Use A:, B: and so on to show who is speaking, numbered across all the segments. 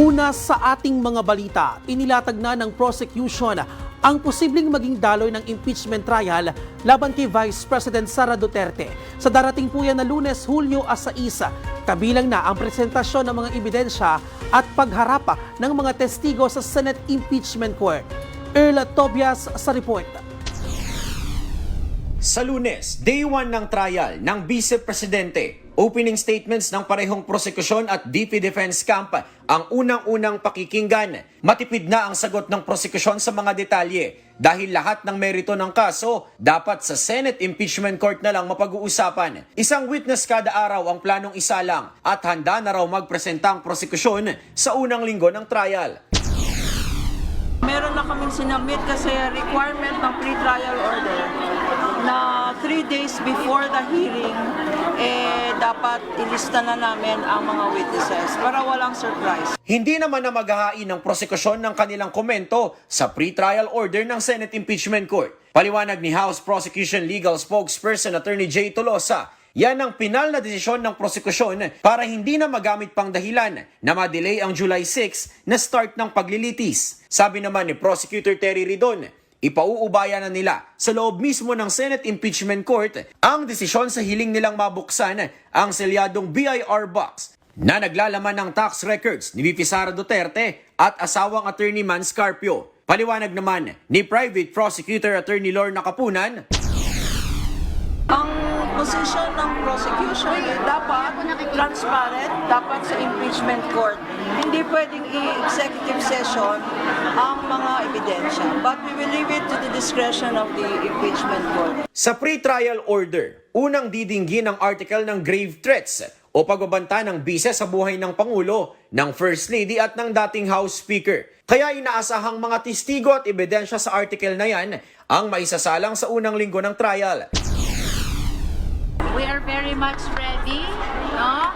A: Una sa ating mga balita, inilatag na ng prosecution ang posibleng maging daloy ng impeachment trial laban kay Vice President Sara Duterte. Sa darating po yan na Lunes, Hulyo 6, kabilang na ang presentasyon ng mga ebidensya at pagharapa ng mga testigo sa Senate Impeachment Court. Earl Tobias sa report.
B: Sa Lunes, day 1 ng trial ng Vice Presidente, opening statements ng parehong prosekusyon at VP Defense Camp ang unang-unang pakikinggan. Matipid na ang sagot ng prosekusyon sa mga detalye dahil lahat ng merito ng kaso dapat sa Senate Impeachment Court na lang mapag-uusapan. Isang witness kada araw ang planong isalang at handa na raw magpresenta ang prosekusyon sa unang linggo ng trial.
C: Meron na kaming sinabmit kasi requirement ng pre-trial order na 3 days before the hearing, dapat ilista na namin ang mga witnesses para walang surprise.
B: Hindi naman na maghahain ng prosekusyon ng kanilang komento sa pre-trial order ng Senate Impeachment Court. Paliwanag ni House Prosecution Legal Spokesperson Attorney Jay Tolosa, yan ang pinal na desisyon ng prosekusyon para hindi na magamit pang dahilan na ma-delay ang July 6 na start ng paglilitis. Sabi naman ni Prosecutor Terry Ridon, ipauubaya na nila sa loob mismo ng Senate Impeachment Court ang desisyon sa hiling nilang mabuksan ang selyadong BIR box na naglalaman ng tax records ni VP Sara Duterte at asawang Attorney Man Scarpio. Paliwanag naman ni Private Prosecutor Attorney Lorna Capunan,
C: Ang posisyon ng prosecution dapat transparent, dapat sa impeachment court. Hindi pwedeng i-executive session ang mga ebidensya. But we will leave it to the discretion of the impeachment court.
B: sa pre-trial order, unang didinggin ang article ng grave threats o pagbabanta ng bise sa buhay ng Pangulo, ng First Lady at ng dating House Speaker. Kaya inaasahang mga testigo at ebidensya sa article na yan ang maisasalang sa unang linggo ng trial.
D: We are very much ready, no?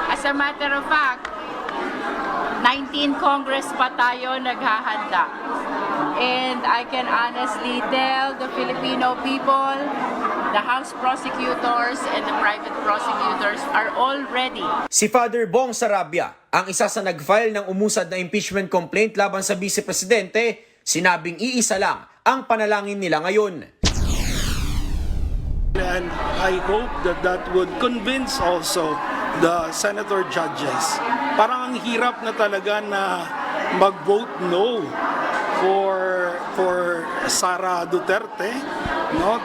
D: As a matter of fact, 19 Congress pa tayo naghahanda. And I can honestly tell the Filipino people, the House prosecutors and the private prosecutors are all ready.
B: Si Father Bong Sarabia, ang isa sa nag-file ng umusad na impeachment complaint laban sa Vice Presidente, sinabing iisa lang ang panalangin nila ngayon.
E: And I hope that that would convince also the senator judges. Parang ang hirap na talaga na mag-vote no for Sara Duterte, no,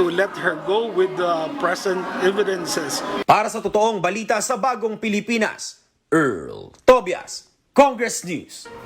E: to let her go with the present evidences.
B: Para sa totoong balita sa Bagong Pilipinas, Earl Tobias, Congress News.